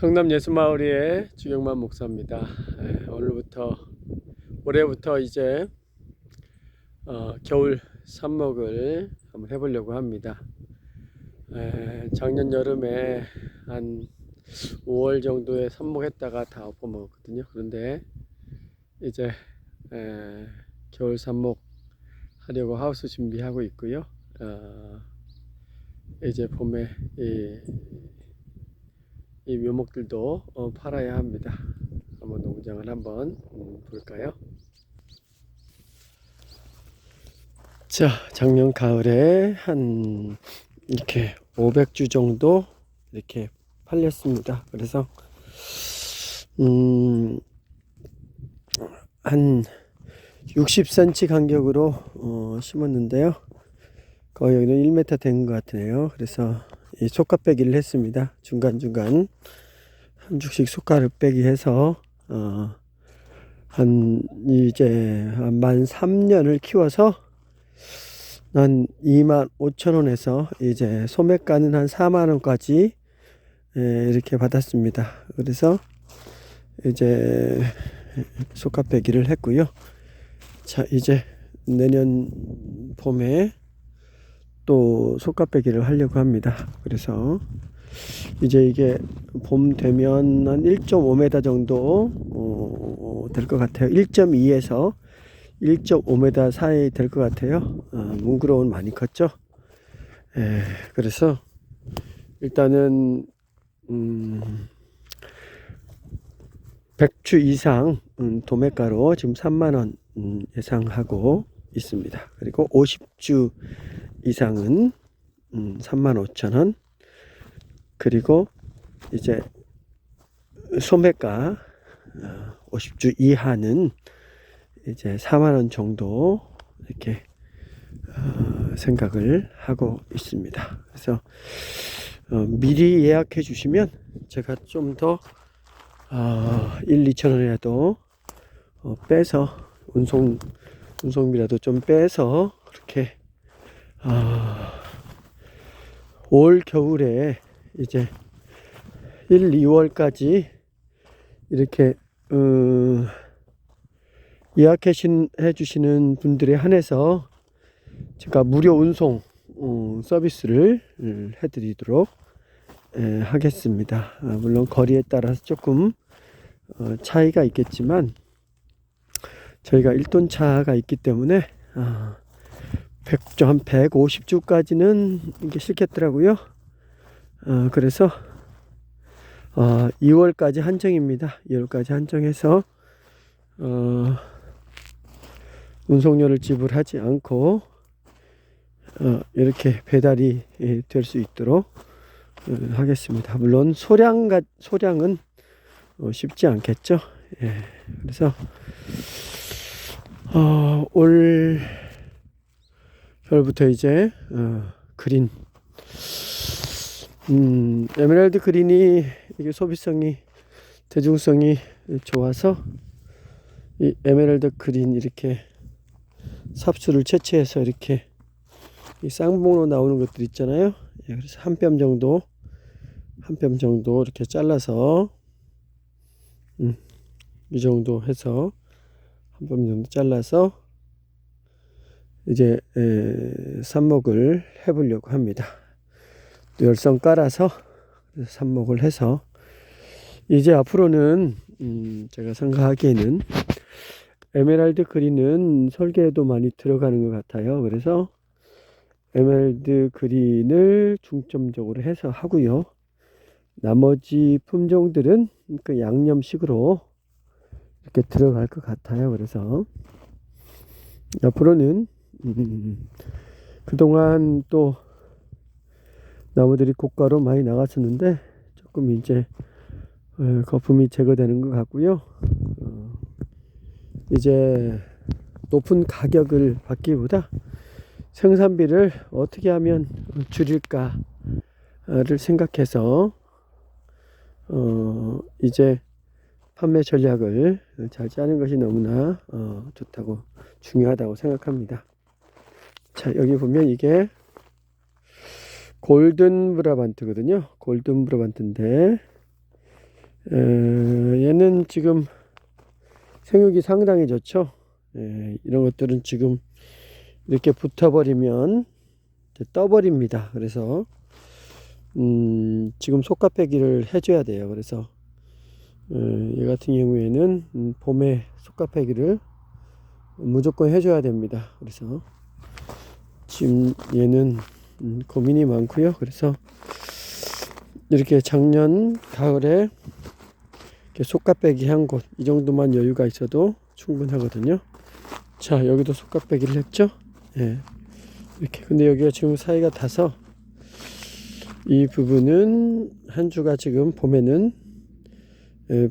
성남 예수마을의 주경만 목사입니다. 올해부터 이제 겨울 삽목을 한번 해보려고 합니다. 작년 여름에 한 5월 정도에 삽목했다가 다 엎어먹었거든요. 그런데 이제 겨울 삽목 하려고 하우스 준비하고 있고요. 이제 봄에 이 묘목들도 팔아야 합니다. 한번 농장을 한번 볼까요? 자, 작년 가을에 한 이렇게 500주 정도 이렇게 팔렸습니다. 그래서 한 60cm 간격으로 심었는데요. 거의 여기는 1m 된 것 같네요. 그래서 이 솎아 빼기를 했습니다. 중간중간 한 주씩 솎아를 빼기 해서 이제 만 3년을 키워서 한 25,000원에서 이제 소매가는 한 4만원까지 이렇게 받았습니다. 그래서 이제 솎아 빼기를 했고요. 자, 이제 내년 봄에 또 솎아 빼기를 하려고 합니다. 그래서 이제 이게 봄 되면 한 1.5m 정도 될 것 같아요. 1.2에서 1.5m 사이 될 것 같아요. 뭉그러운 많이 컸죠. 그래서 일단은 100주 이상 도매가로 지금 3만원 예상하고 있습니다. 그리고 50주 이상은 35,000원, 그리고 이제 소매가 50주 이하는 이제 4만원 정도 이렇게 생각을 하고 있습니다. 그래서 미리 예약해 주시면 제가 좀 더 1, 2천원이라도 빼서 운송비라도 좀 빼서 그렇게 올 겨울에 이제 1, 2월까지 이렇게 예약해 주시는 분들에 한해서 제가 무료 운송 서비스를 해드리도록 하겠습니다. 물론 거리에 따라서 조금 차이가 있겠지만 저희가 1톤차가 있기 때문에 한 150주까지는 이게 싫겠더라고요. 그래서 2월까지 한정입니다. 2월까지 한정해서 운송료를 지불하지 않고 이렇게 배달이 될 수 있도록 하겠습니다. 물론 소량은 쉽지 않겠죠. 그래서 올 겨울부터 이제 그린 에메랄드 그린이 이게 소비성이 대중성이 좋아서 이 에메랄드 그린 이렇게 삽수를 채취해서 이렇게 이 쌍봉으로 나오는 것들 있잖아요. 그래서 한 뼘 정도 이렇게 잘라서 이 정도 해서 한 뼘 정도 잘라서 이제 삽목을 해보려고 합니다. 열선 깔아서 삽목을 해서 이제 앞으로는 제가 생각하기에는 에메랄드 그린은 설계에도 많이 들어가는 것 같아요. 그래서 에메랄드 그린을 중점적으로 해서 하고요. 나머지 품종들은 그 양념식으로 이렇게 들어갈 것 같아요. 그래서 앞으로는 그동안 또 나무들이 고가로 많이 나갔었는데 조금 이제 거품이 제거되는 것 같고요. 이제 높은 가격을 받기보다 생산비를 어떻게 하면 줄일까를 생각해서 이제 판매 전략을 잘 짜는 것이 너무나 좋다고 중요하다고 생각합니다. 자, 여기 보면 이게 골든 브라반트거든요. 골든 브라반트인데 얘는 지금 생육이 상당히 좋죠. 이런 것들은 지금 이렇게 붙어버리면 이제 떠버립니다. 그래서 지금 속가빼기를 해줘야 돼요. 그래서 얘 같은 경우에는 봄에 속가빼기를 무조건 해줘야 됩니다. 그래서 지금 얘는 고민이 많고요. 그래서 이렇게 작년 가을에 이렇게 속가빼기 한 곳 이 정도만 여유가 있어도 충분하거든요. 자, 여기도 속가빼기를 했죠. 예. 이렇게. 근데 여기가 지금 사이가 타서 이 부분은 한 주가 지금 봄에는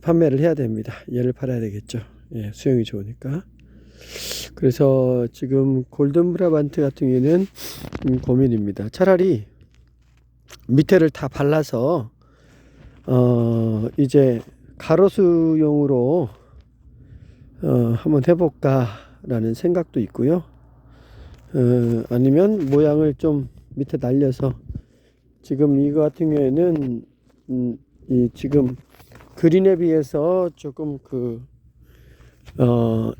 판매를 해야 됩니다. 얘를 팔아야 되겠죠. 예, 수영이 좋으니까. 그래서 지금 골든 브라반트 같은 경우에는 고민입니다. 차라리 밑에를 다 발라서 이제 가로수용으로 한번 해볼까 라는 생각도 있고요. 아니면 모양을 좀 밑에 날려서 지금 이거 같은 경우에는 이 지금 그린에 비해서 조금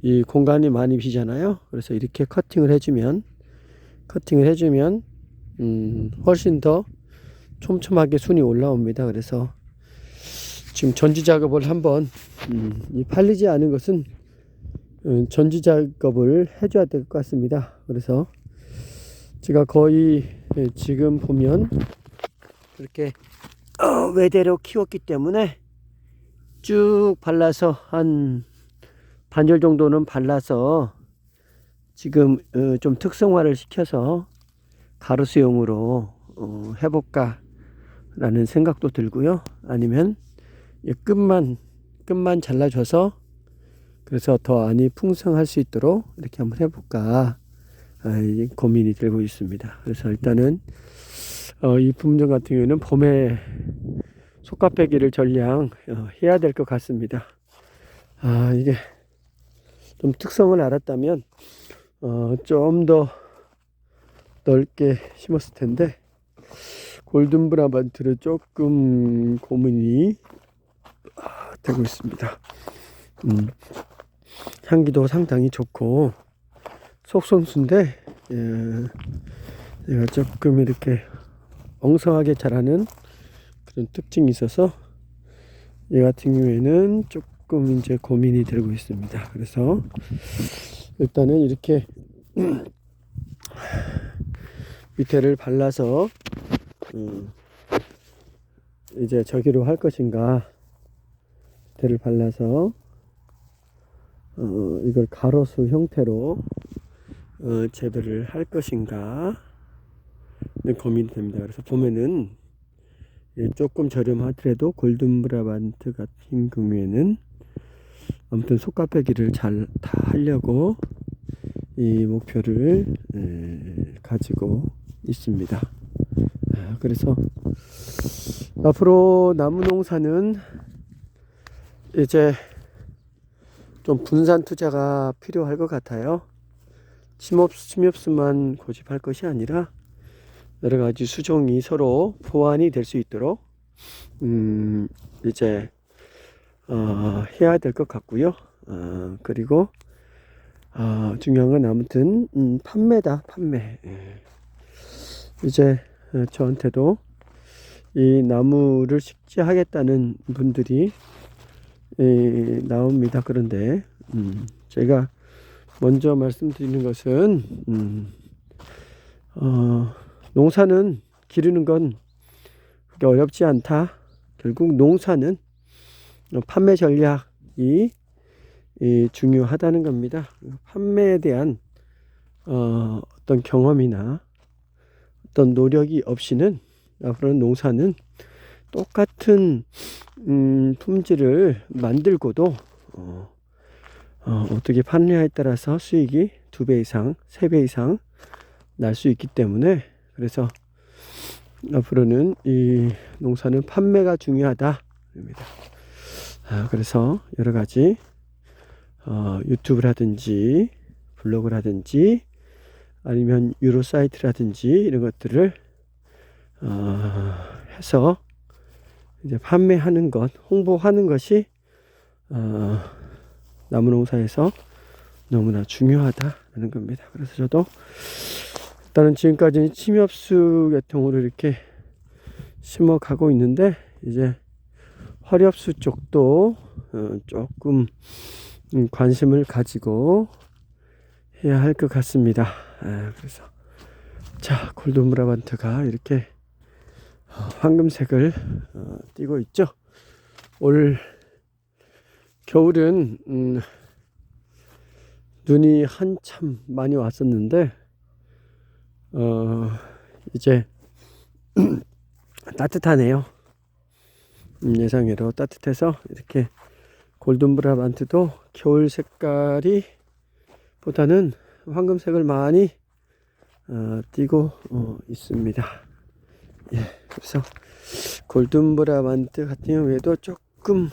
이 공간이 많이 비잖아요. 그래서 이렇게 커팅을 해주면 훨씬 더 촘촘하게 순이 올라옵니다. 그래서 지금 전지 작업을 한번 이 팔리지 않은 것은 전지 작업을 해줘야 될 것 같습니다. 그래서 제가 거의 지금 보면 그렇게 외대로 키웠기 때문에 쭉 발라서 한 반절 정도는 발라서 지금 좀 특성화를 시켜서 가로수용으로 해볼까 라는 생각도 들고요. 아니면 끝만 잘라줘서 그래서 더 안이 풍성할 수 있도록 이렇게 한번 해볼까 고민이 들고 있습니다. 그래서 일단은 이 품종 같은 경우에는 봄에 속가빼기를 전량 해야 될 것 같습니다. 이게 좀 특성을 알았다면 좀 더 넓게 심었을 텐데 골든 브라반트를 조금 고민이 되고 있습니다. 향기도 상당히 좋고 속성수인데 얘가 조금 이렇게 엉성하게 자라는 그런 특징이 있어서 얘 같은 경우에는 조금 이제 고민이 되고 있습니다. 그래서 일단은 이렇게 밑에를 발라서 이제 저기로 할 것인가, 밑에를 발라서 이걸 가로수 형태로 재배를 할 것인가 고민이 됩니다. 그래서 봄에는 조금 저렴하더라도 골든 브라반트 같은 경우에는 아무튼 속가빼기를 잘 다 하려고 이 목표를 가지고 있습니다. 그래서 앞으로 나무 농사는 이제 좀 분산 투자가 필요할 것 같아요. 침엽수만 고집할 것이 아니라 여러 가지 수종이 서로 보완이 될 수 있도록 이제 해야 될 것 같고요. 그리고 중요한 건 아무튼 판매다, 판매. 이제 저한테도 이 나무를 식재하겠다는 분들이 나옵니다. 그런데 제가 먼저 말씀드리는 것은 농사는 기르는 건 그렇게 어렵지 않다. 결국 농사는 판매 전략이 중요하다는 겁니다. 판매에 대한 어떤 경험이나 어떤 노력이 없이는 앞으로는 농사는 똑같은 품질을 만들고도 어떻게 판매에 따라서 수익이 2배 이상, 3배 이상 날 수 있기 때문에 그래서 앞으로는 이 농사는 판매가 중요하다. 그래서 여러 가지 유튜브라든지 블로그라든지 아니면 유로 사이트라든지 이런 것들을 해서 이제 판매하는 것, 홍보하는 것이 나무농사에서 너무나 중요하다는 겁니다. 그래서 저도 일단은 지금까지는 침엽수 계통으로 이렇게 심어 가고 있는데, 이제 화렵수 쪽도 조금 관심을 가지고 해야 할 것 같습니다. 그래서 자, 골든브라반트가 이렇게 황금색을 띠고 있죠. 올 겨울은 눈이 한참 많이 왔었는데 이제 따뜻하네요. 예상외로 따뜻해서 이렇게 골든브라반트도 겨울 색깔이 보다는 황금색을 많이 띠고 있습니다. 예, 그래서 골든브라반트 같은 경우에도 조금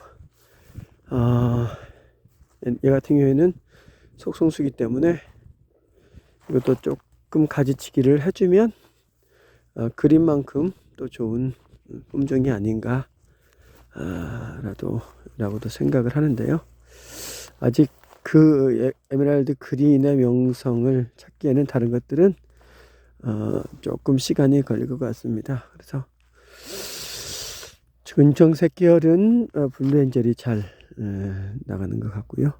얘 같은 경우에는 속성수기 때문에 이것도 조금 가지치기를 해주면 그린만큼 또 좋은 품종이 아닌가 라고도 생각을 하는데요. 아직 그 에메랄드 그린의 명성을 찾기에는 다른 것들은 조금 시간이 걸릴 것 같습니다. 그래서 근청색 계열은 블루엔젤이 잘 나가는 것 같고요.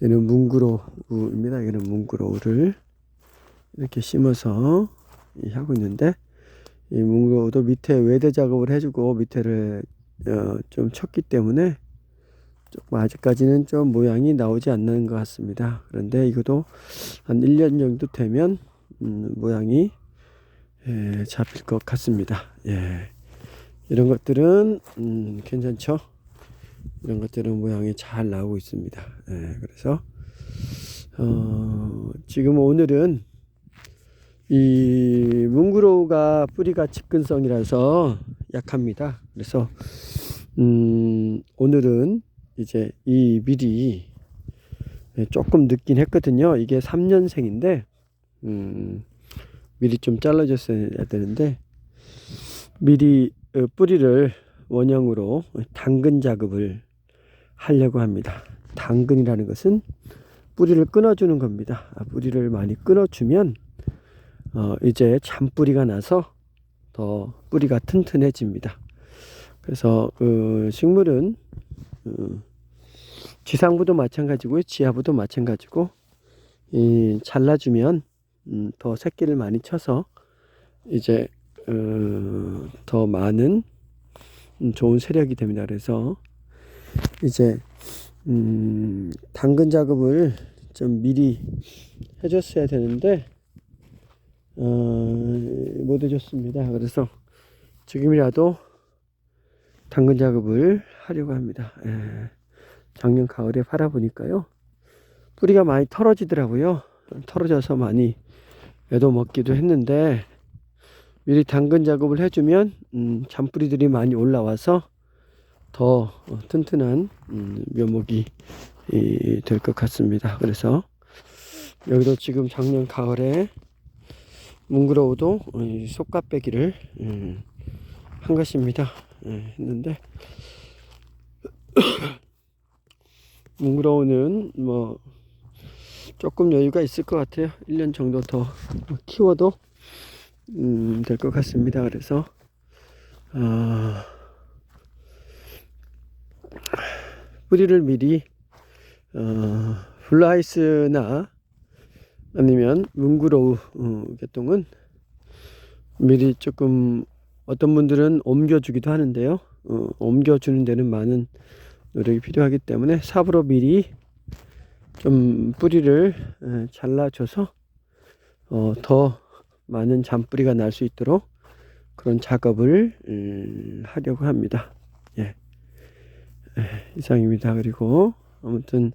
얘는 뭉그로우입니다. 이거는 뭉그로우를 이렇게 심어서 하고 있는데, 이 뭉그로우도 밑에 외대 작업을 해주고 밑에를 좀 쳤기 때문에 조금 아직까지는 좀 모양이 나오지 않는 것 같습니다. 그런데 이것도 한 1년 정도 되면 모양이 잡힐 것 같습니다. 예. 이런 것들은 괜찮죠. 이런 것들은 모양이 잘 나오고 있습니다. 예. 그래서 지금 오늘은 이 뭉그로우가 뿌리가 집근성이라서 약합니다. 그래서 오늘은 이제 이 밀이 조금 늦긴 했거든요. 이게 3년생인데 밀이 좀 잘라졌어야 되는데, 미리 뿌리를 원형으로 당근 작업을 하려고 합니다. 당근이라는 것은 뿌리를 끊어주는 겁니다. 뿌리를 많이 끊어주면 이제 잔뿌리가 나서 더 뿌리가 튼튼해집니다. 그래서 식물은 지상부도 마찬가지고 지하부도 마찬가지고 잘라주면 더 새끼를 많이 쳐서 이제 더 많은 좋은 세력이 됩니다. 그래서 이제 당근 작업을 좀 미리 해줬어야 되는데 못 해줬습니다. 그래서 지금이라도 당근 작업을 하려고 합니다. 작년 가을에 팔아보니까요, 뿌리가 많이 털어지더라고요. 털어져서 많이 애도먹기도 했는데, 미리 당근 작업을 해주면 잔뿌리들이 많이 올라와서 더 튼튼한 묘목이 될 것 같습니다. 그래서 여기도 지금 작년 가을에 뭉그로우도 속가빼기를 한 것입니다. 했는데 뭉그로우는 뭐 조금 여유가 있을 것 같아요. 1년 정도 더 키워도 될 것 같습니다. 그래서 뿌리를 미리 블루아이스나 아니면 뭉그로우 계통은 미리 조금, 어떤 분들은 옮겨주기도 하는데요. 옮겨주는 데는 많은 노력이 필요하기 때문에 삽으로 미리 좀 뿌리를 잘라줘서 더 많은 잔뿌리가 날 수 있도록 그런 작업을 하려고 합니다. 예. 이상입니다. 그리고 아무튼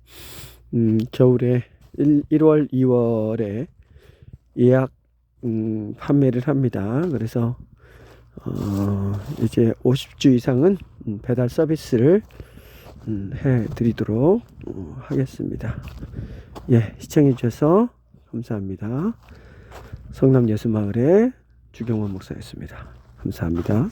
겨울에 1월, 2월에 예약 판매를 합니다. 그래서 이제 50주 이상은 배달 서비스를 해 드리도록 하겠습니다. 예, 시청해 주셔서 감사합니다. 성남예수마을의 주경원 목사였습니다. 감사합니다.